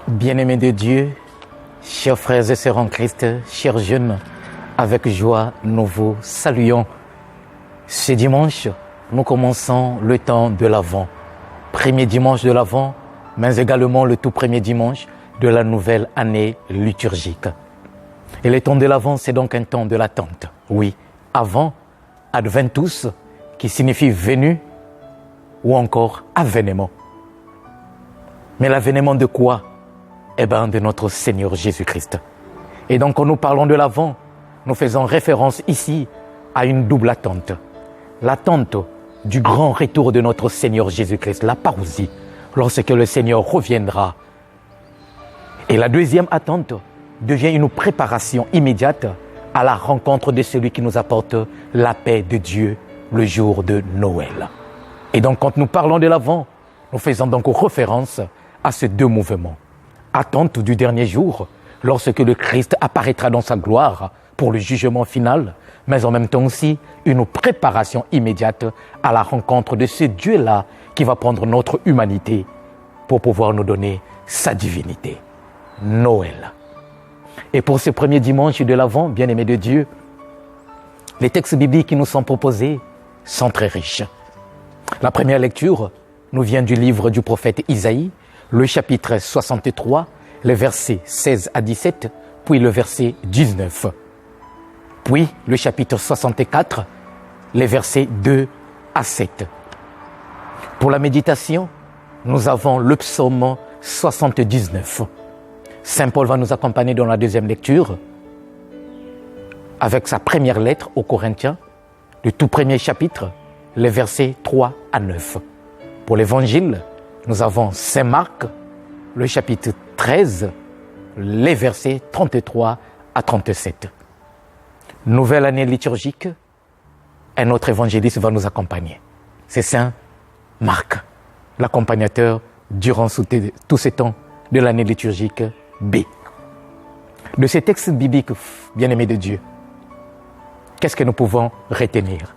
Bien-aimés de Dieu, chers frères et sœurs en Christ, chers jeunes, avec joie, nous vous saluons. Ce dimanche, nous commençons le temps de l'Avent. Premier dimanche de l'Avent, mais également le tout premier dimanche de la nouvelle année liturgique. Et le temps de l'Avent, c'est donc un temps de l'attente. Oui, avant, Adventus, qui signifie venu, ou encore avènement. Mais l'avènement de quoi? Eh bien, de notre Seigneur Jésus-Christ. Et donc, quand nous parlons de l'Avent, nous faisons référence ici à une double attente. L'attente du grand retour de notre Seigneur Jésus-Christ, la parousie, lorsque le Seigneur reviendra. Et la deuxième attente devient une préparation immédiate à la rencontre de celui qui nous apporte la paix de Dieu le jour de Noël. Et donc, quand nous parlons de l'Avent, nous faisons donc référence à ces deux mouvements. Attente du dernier jour, lorsque le Christ apparaîtra dans sa gloire pour le jugement final, mais en même temps aussi une préparation immédiate à la rencontre de ce Dieu-là qui va prendre notre humanité pour pouvoir nous donner sa divinité. Noël. Et pour ce premier dimanche de l'Avent, bien-aimés de Dieu, les textes bibliques qui nous sont proposés sont très riches. La première lecture nous vient du livre du prophète Isaïe, le chapitre 63, les versets 16 à 17, puis le verset 19. Puis le chapitre 64, les versets 2 à 7. Pour la méditation, nous avons le psaume 79. Saint Paul va nous accompagner dans la deuxième lecture avec sa première lettre aux Corinthiens, le tout premier chapitre, les versets 3 à 9. Pour l'évangile, nous avons Saint Marc, le chapitre 13, les versets 33 à 37. Nouvelle année liturgique, un autre évangéliste va nous accompagner. C'est Saint Marc, l'accompagnateur durant tous ces temps de l'année liturgique B. De ces textes bibliques, bien-aimés de Dieu, qu'est-ce que nous pouvons retenir?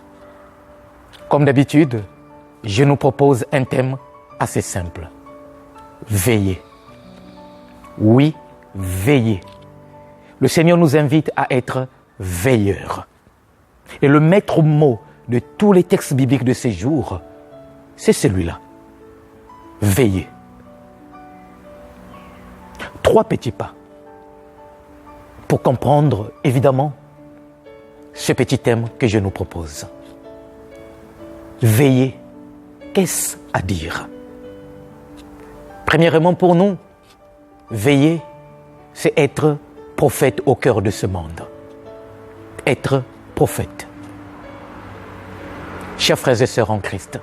Comme d'habitude, je nous propose un thème assez simple. Veillez. Oui, veillez. Le Seigneur nous invite à être veilleurs. Et le maître mot de tous les textes bibliques de ces jours, c'est celui-là. Veillez. 3 petits pas pour comprendre, évidemment, ce petit thème que je nous propose. Veillez. Qu'est-ce à dire? Premièrement, pour nous, veiller, c'est être prophète au cœur de ce monde. Être prophète. Chers frères et sœurs en Christ,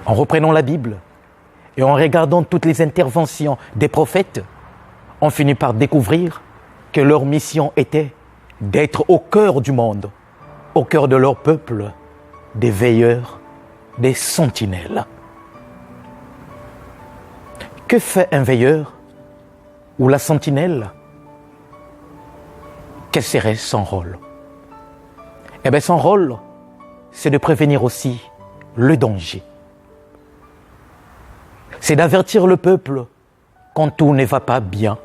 en reprenant la Bible et en regardant toutes les interventions des prophètes, on finit par découvrir que leur mission était d'être au cœur du monde, au cœur de leur peuple, des veilleurs, des sentinelles. Que fait un veilleur ou la sentinelle? Quel serait son rôle? Eh bien, son rôle, c'est de prévenir aussi le danger. C'est d'avertir le peuple quand tout ne va pas bien.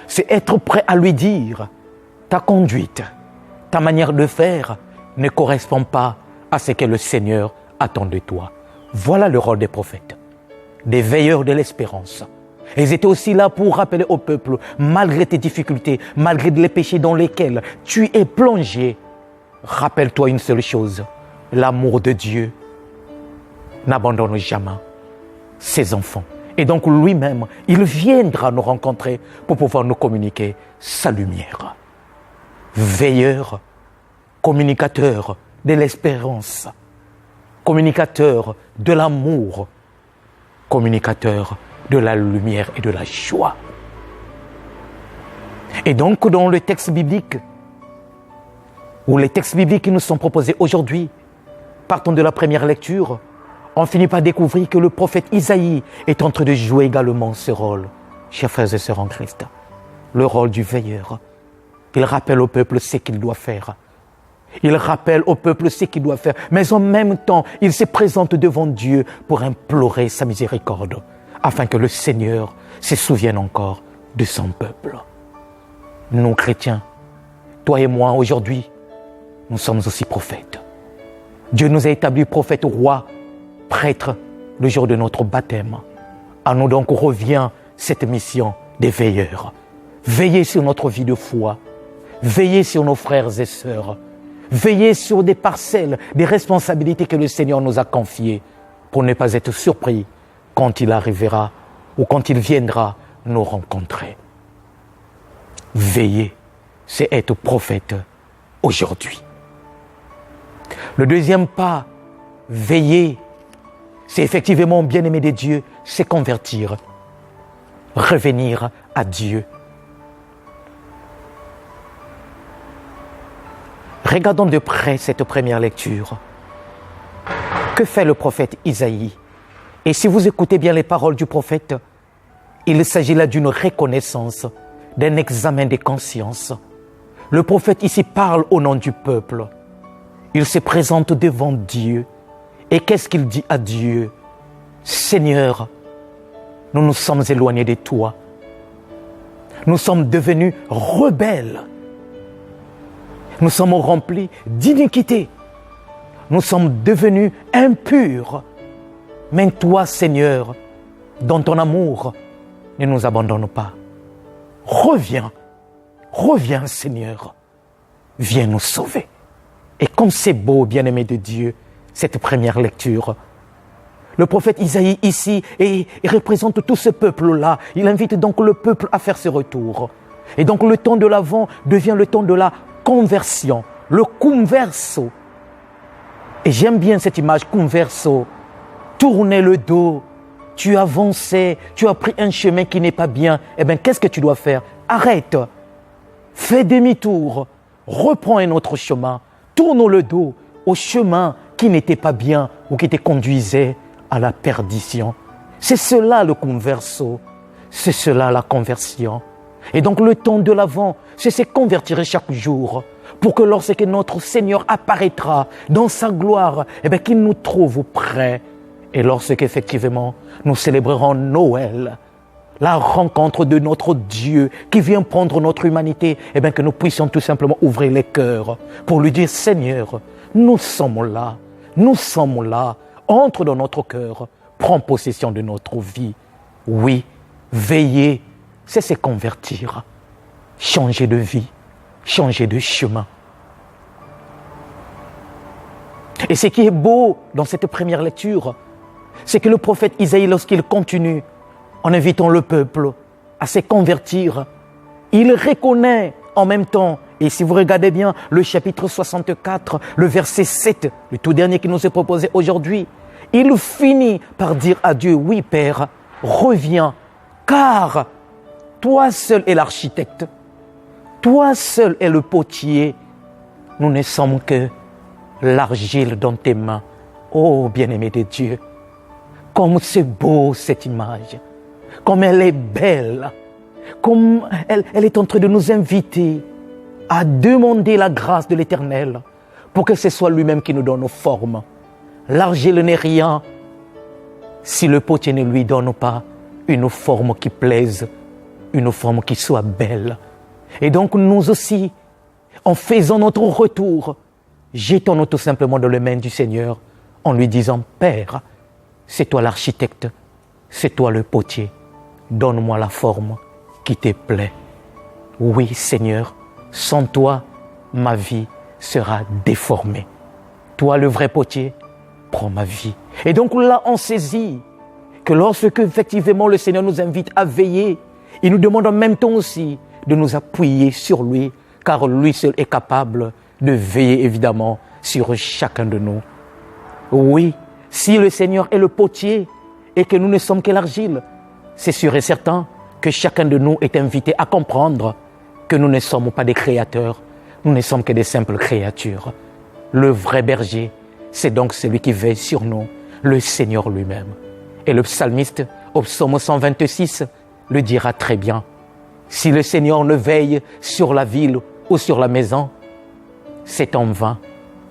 C'est être prêt à lui dire ta conduite, ta manière de faire ne correspond pas à ce que le Seigneur attend de toi. Voilà le rôle des prophètes, des veilleurs de l'espérance. Ils étaient aussi là pour rappeler au peuple, malgré tes difficultés, malgré les péchés dans lesquels tu es plongé, rappelle-toi une seule chose, l'amour de Dieu n'abandonne jamais ses enfants. Et donc lui-même, il viendra nous rencontrer pour pouvoir nous communiquer sa lumière. Veilleur, communicateur de l'espérance, communicateur de l'amour, communicateur de la lumière et de la joie. Et donc, dans le texte biblique, ou les textes bibliques qui nous sont proposés aujourd'hui, partant de la première lecture, on finit par découvrir que le prophète Isaïe est en train de jouer également ce rôle, chers frères et sœurs en Christ, le rôle du veilleur. Il rappelle au peuple ce qu'il doit faire. Il rappelle au peuple ce qu'il doit faire, mais en même temps, il se présente devant Dieu pour implorer sa miséricorde, afin que le Seigneur se souvienne encore de son peuple. Nous, chrétiens, toi et moi, aujourd'hui, nous sommes aussi prophètes. Dieu nous a établis prophètes, rois, prêtres, le jour de notre baptême. À nous donc revient cette mission des veilleurs. Veiller sur notre vie de foi, veiller sur nos frères et sœurs, veiller sur des parcelles, des responsabilités que le Seigneur nous a confiées pour ne pas être surpris quand il arrivera ou quand il viendra nous rencontrer. Veiller, c'est être prophète aujourd'hui. Le deuxième pas, veiller, c'est effectivement, bien-aimé de Dieu, c'est convertir, revenir à Dieu. Regardons de près cette première lecture. Que fait le prophète Isaïe? Et si vous écoutez bien les paroles du prophète, il s'agit là d'une reconnaissance, d'un examen de conscience. Le prophète ici parle au nom du peuple. Il se présente devant Dieu. Et qu'est-ce qu'il dit à Dieu? Seigneur, nous nous sommes éloignés de toi. Nous sommes devenus rebelles. Nous sommes remplis d'iniquité. Nous sommes devenus impurs. Mais toi, Seigneur, dans ton amour, ne nous abandonne pas. Reviens, reviens, Seigneur. Viens nous sauver. Et comme c'est beau, bien-aimé de Dieu, cette première lecture. Le prophète Isaïe ici il représente tout ce peuple-là. Il invite donc le peuple à faire ce retour. Et donc le temps de l'Avent devient le temps de la conversion, le converso. Et j'aime bien cette image, converso. Tourner le dos, tu avançais, tu as pris un chemin qui n'est pas bien. Eh bien, qu'est-ce que tu dois faire? Arrête, fais demi-tour, reprends un autre chemin, tourne le dos au chemin qui n'était pas bien ou qui te conduisait à la perdition. C'est cela le converso, c'est cela la conversion. Et donc le temps de l'Avent, c'est se convertir chaque jour pour que lorsque notre Seigneur apparaîtra dans sa gloire, eh bien, qu'il nous trouve prêts. Et lorsqu'effectivement nous célébrerons Noël, la rencontre de notre Dieu qui vient prendre notre humanité, eh bien, que nous puissions tout simplement ouvrir les cœurs pour lui dire, Seigneur, nous sommes là, entre dans notre cœur, prends possession de notre vie. Oui, veiller, c'est se convertir, changer de vie, changer de chemin. Et ce qui est beau dans cette première lecture, c'est que le prophète Isaïe, lorsqu'il continue en invitant le peuple à se convertir, il reconnaît en même temps, et si vous regardez bien le chapitre 64, le verset 7, le tout dernier qui nous est proposé aujourd'hui, il finit par dire à Dieu, oui Père, reviens, car toi seul es l'architecte, toi seul es le potier, nous ne sommes que l'argile dans tes mains. Oh bien-aimé de Dieu, comme c'est beau cette image, comme elle est belle, comme elle est en train de nous inviter à demander la grâce de l'Éternel pour que ce soit lui-même qui nous donne nos formes. L'argile n'est rien si le potier ne lui donne pas une forme qui plaise, une forme qui soit belle. Et donc nous aussi, en faisant notre retour, jetons-nous tout simplement dans les mains du Seigneur en lui disant, Père, c'est toi l'architecte, c'est toi le potier, donne-moi la forme qui te plaît. Oui Seigneur, sans toi, ma vie sera déformée. Toi le vrai potier, prends ma vie. Et donc là, on saisit que lorsque effectivement le Seigneur nous invite à veiller, il nous demande en même temps aussi de nous appuyer sur lui, car lui seul est capable de veiller évidemment sur chacun de nous. Oui, si le Seigneur est le potier et que nous ne sommes que l'argile, c'est sûr et certain que chacun de nous est invité à comprendre que nous ne sommes pas des créateurs, nous ne sommes que des simples créatures. Le vrai berger, c'est donc celui qui veille sur nous, le Seigneur lui-même. Et le psalmiste, au psaume 126, le dira très bien. Si le Seigneur ne veille sur la ville ou sur la maison, c'est en vain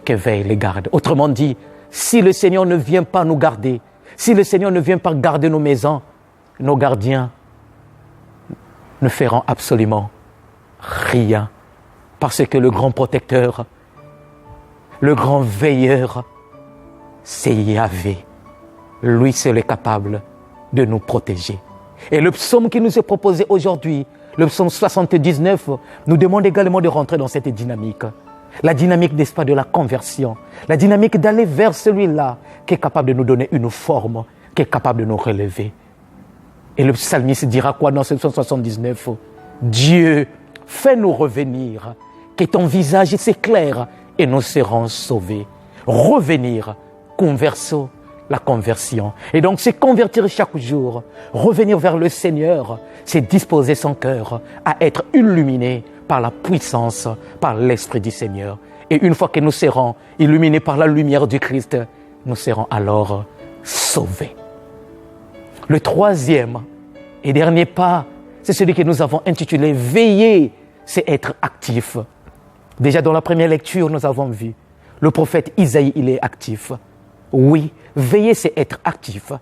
que veillent les gardes. Autrement dit, si le Seigneur ne vient pas nous garder, si le Seigneur ne vient pas garder nos maisons, nos gardiens ne feront absolument rien. Parce que le grand protecteur, le grand veilleur, c'est Yahvé. Lui seul est capable de nous protéger. Et le psaume qui nous est proposé aujourd'hui, le psaume 79, nous demande également de rentrer dans cette dynamique. La dynamique, n'est-ce pas, de la conversion. La dynamique d'aller vers celui-là qui est capable de nous donner une forme, qui est capable de nous relever. Et le psalmiste dira quoi dans ce psaume 79? Dieu, fais-nous revenir, que ton visage s'éclaire et nous serons sauvés. Revenir, converso, la conversion. Et donc, c'est convertir chaque jour, revenir vers le Seigneur, c'est disposer son cœur à être illuminé par la puissance, par l'Esprit du Seigneur. Et une fois que nous serons illuminés par la lumière du Christ, nous serons alors sauvés. Le troisième et dernier pas, c'est celui que nous avons intitulé « Veiller », c'est être actif. Déjà dans la première lecture, nous avons vu, le prophète Isaïe, il est actif. Oui, veiller, c'est être actif.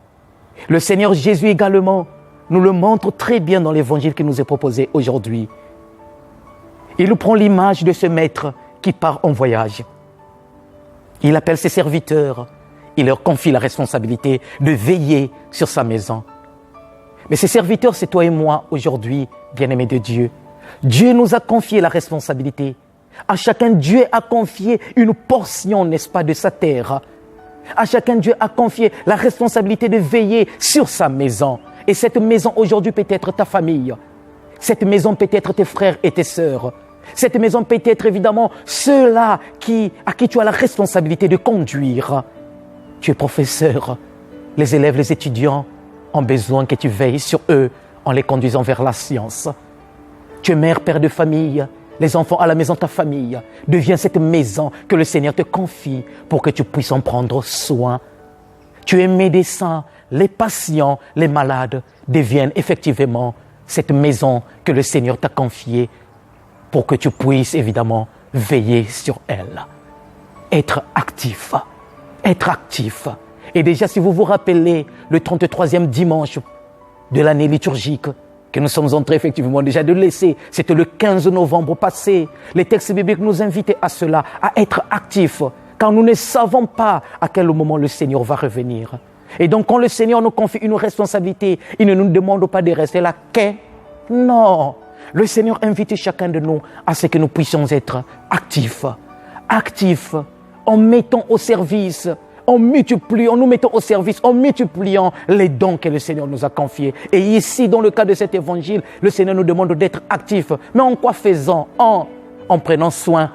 Le Seigneur Jésus également nous le montre très bien dans l'évangile qui nous est proposé aujourd'hui. Il nous prend l'image de ce maître qui part en voyage. Il appelle ses serviteurs, il leur confie la responsabilité de veiller sur sa maison. Mais ces serviteurs, c'est toi et moi aujourd'hui, bien-aimés de Dieu. Dieu nous a confié la responsabilité. À chacun, Dieu a confié une portion, n'est-ce pas, de sa terre. À chacun, Dieu a confié la responsabilité de veiller sur sa maison. Et cette maison, aujourd'hui, peut être ta famille. Cette maison peut être tes frères et tes sœurs. Cette maison peut être, évidemment, ceux-là à qui tu as la responsabilité de conduire. Tu es professeur. Les élèves, les étudiants ont besoin que tu veilles sur eux en les conduisant vers la science. Tu es mère, père de famille. Les enfants à la maison, ta famille, devient cette maison que le Seigneur te confie pour que tu puisses en prendre soin. Tu es médecin, les patients, les malades deviennent effectivement cette maison que le Seigneur t'a confiée pour que tu puisses évidemment veiller sur elle. Être actif, être actif. Et déjà, si vous vous rappelez, le 33e dimanche de l'année liturgique, que nous sommes entrés effectivement déjà de laisser, c'était le 15 novembre passé. Les textes bibliques nous invitaient à cela, à être actifs, car nous ne savons pas à quel moment le Seigneur va revenir. Et donc quand le Seigneur nous confie une responsabilité, il ne nous demande pas de rester là, non. Le Seigneur invite chacun de nous à ce que nous puissions être actifs, en mettant au service, en nous mettons au service, en multipliant les dons que le Seigneur nous a confiés. Et ici, dans le cas de cet évangile, le Seigneur nous demande d'être actifs. Mais en quoi faisant? En prenant soin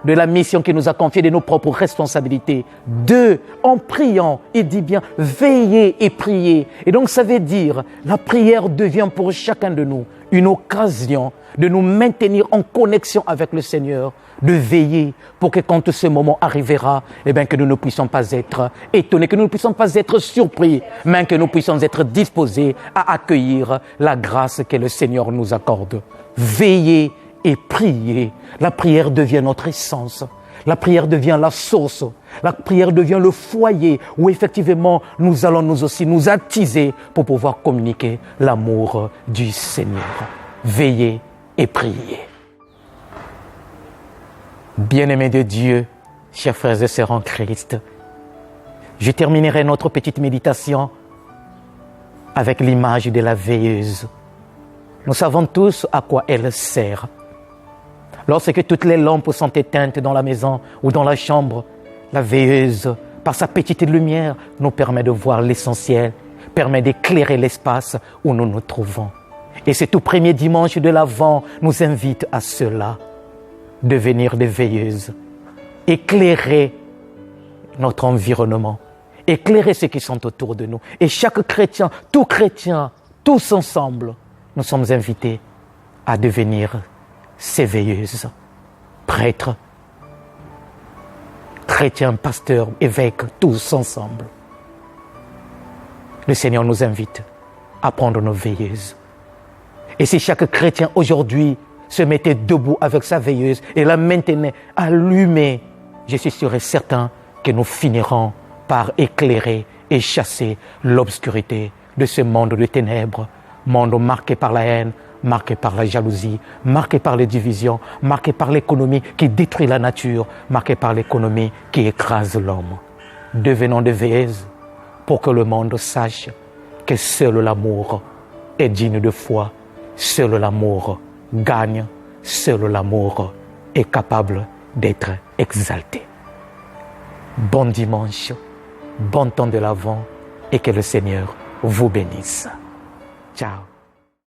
de la mission qu'il nous a confiée, de nos propres responsabilités. 2, en priant. Il dit bien, veillez et priez. Et donc, ça veut dire, la prière devient pour chacun de nous une occasion de nous maintenir en connexion avec le Seigneur, de veiller pour que quand ce moment arrivera, que nous ne puissions pas être étonnés, que nous ne puissions pas être surpris, mais que nous puissions être disposés à accueillir la grâce que le Seigneur nous accorde. Veiller et prier. La prière devient notre essence. La prière devient la source. La prière devient le foyer où effectivement nous allons nous aussi nous attiser pour pouvoir communiquer l'amour du Seigneur. Veiller et prier. Bien-aimés de Dieu, chers frères et sœurs en Christ, je terminerai notre petite méditation avec l'image de la veilleuse. Nous savons tous à quoi elle sert. Lorsque toutes les lampes sont éteintes dans la maison ou dans la chambre, la veilleuse, par sa petite lumière, nous permet de voir l'essentiel, permet d'éclairer l'espace où nous nous trouvons. Et ce tout premier dimanche de l'Avent nous invite à cela, devenir des veilleuses, éclairer notre environnement, éclairer ceux qui sont autour de nous. Et chaque chrétien, tous ensemble, nous sommes invités à devenir ces veilleuses, prêtres, chrétiens, pasteurs, évêques, tous ensemble. Le Seigneur nous invite à prendre nos veilleuses. Et si chaque chrétien aujourd'hui se mettait debout avec sa veilleuse et la maintenait allumée, je suis sûr et certain que nous finirons par éclairer et chasser l'obscurité de ce monde de ténèbres, monde marqué par la haine, marqué par la jalousie, marqué par les divisions, marqué par l'économie qui détruit la nature, marqué par l'économie qui écrase l'homme. Devenons des veilleuses pour que le monde sache que seul l'amour est digne de foi, seul l'amour gagne, seul l'amour est capable d'être exalté. Bon dimanche, bon temps de l'Avent et que le Seigneur vous bénisse. Ciao.